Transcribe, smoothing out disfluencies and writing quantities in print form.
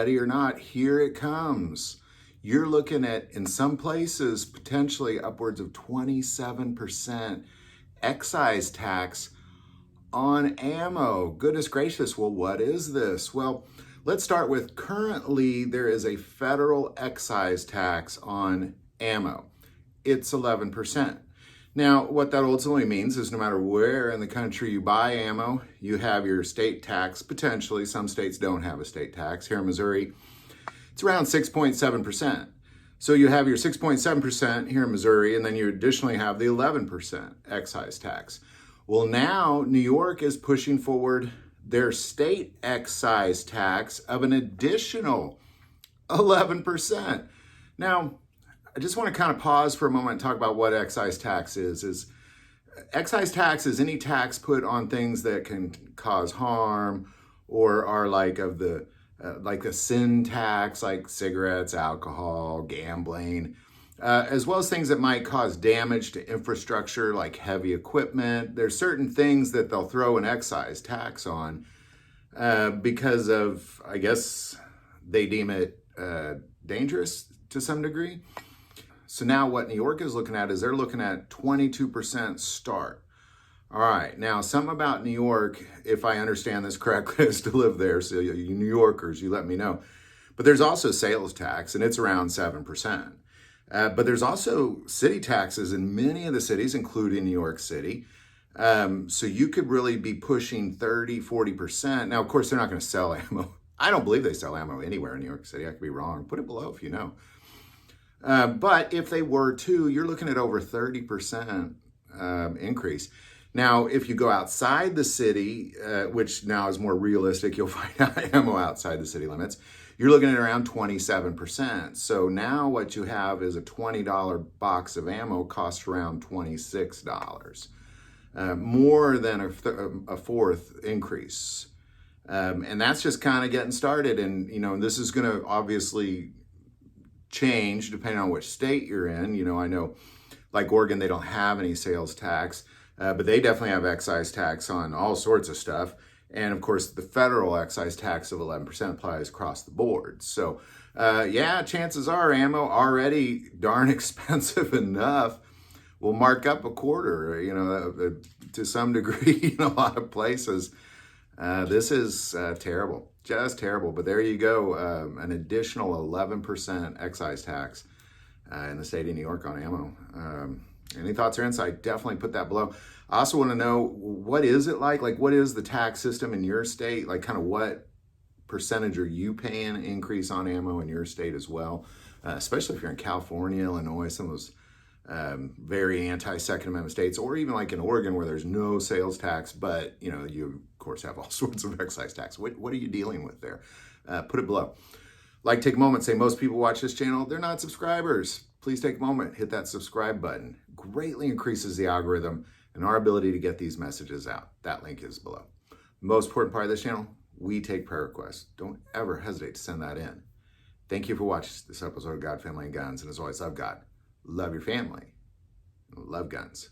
ready or not, here it comes. You're looking at, in some places, potentially upwards of 27% excise tax on ammo. Goodness gracious, well, what is this? Well, let's start with currently there is a federal excise tax on ammo. It's 11%. Now, what that ultimately means is no matter where in the country you buy ammo, you have your state tax, potentially. Some states don't have a state tax. Here in Missouri, it's around 6.7%. So you have your 6.7% here in Missouri, and then you additionally have the 11% excise tax. Well, now New York is pushing forward their state excise tax of an additional 11%. Now, I just want to kind of pause for a moment and talk about what excise tax is. Excise tax is any tax put on things that can cause harm or are like the sin tax, like cigarettes, alcohol, gambling, as well as things that might cause damage to infrastructure like heavy equipment. There's certain things that they'll throw an excise tax on because of, I guess, they deem it dangerous to some degree. So now what New York is looking at is they're looking at 22% start. All right, now something about New York, if I understand this correctly, I used to live there, so you New Yorkers, you let me know. But there's also sales tax, and it's around 7%. But there's also city taxes in many of the cities, including New York City. So you could really be pushing 30, 40%. Now, of course, they're not going to sell ammo. I don't believe they sell ammo anywhere in New York City. I could be wrong. Put it below if you know. But if they were to, you're looking at over 30% increase. Now, if you go outside the city, which now is more realistic, you'll find ammo outside the city limits, you're looking at around 27%. So now what you have is a $20 box of ammo costs around $26, more than a fourth increase. And that's just kind of getting started. And, you know, this is going to obviously change depending on which state you're in. You know, I know like Oregon, they don't have any sales tax, but they definitely have excise tax on all sorts of stuff. And of course, the federal excise tax of 11% applies across the board. So yeah, chances are ammo already darn expensive enough will mark up a quarter, you know, to some degree in a lot of places. This is terrible, just terrible. But there you go, an additional 11% excise tax in the state of New York on ammo. Any thoughts or insight? Definitely put that below. I also want to know, what is it like? Like, what is the tax system in your state? Like, kind of what percentage are you paying increase on ammo in your state as well? Especially if you're in California, Illinois, some of those very anti-Second Amendment states, or even like in Oregon where there's no sales tax, but you know, you of course have all sorts of excise tax. What are you dealing with there? Put it below. Like, take a moment, say most people watch this channel, they're not subscribers. Please take a moment, hit that subscribe button. Greatly increases the algorithm and our ability to get these messages out. That link is below. The most important part of this channel, we take prayer requests. Don't ever hesitate to send that in. Thank you for watching this episode of God, Family, and Guns. And as always, love God, love your family, love guns.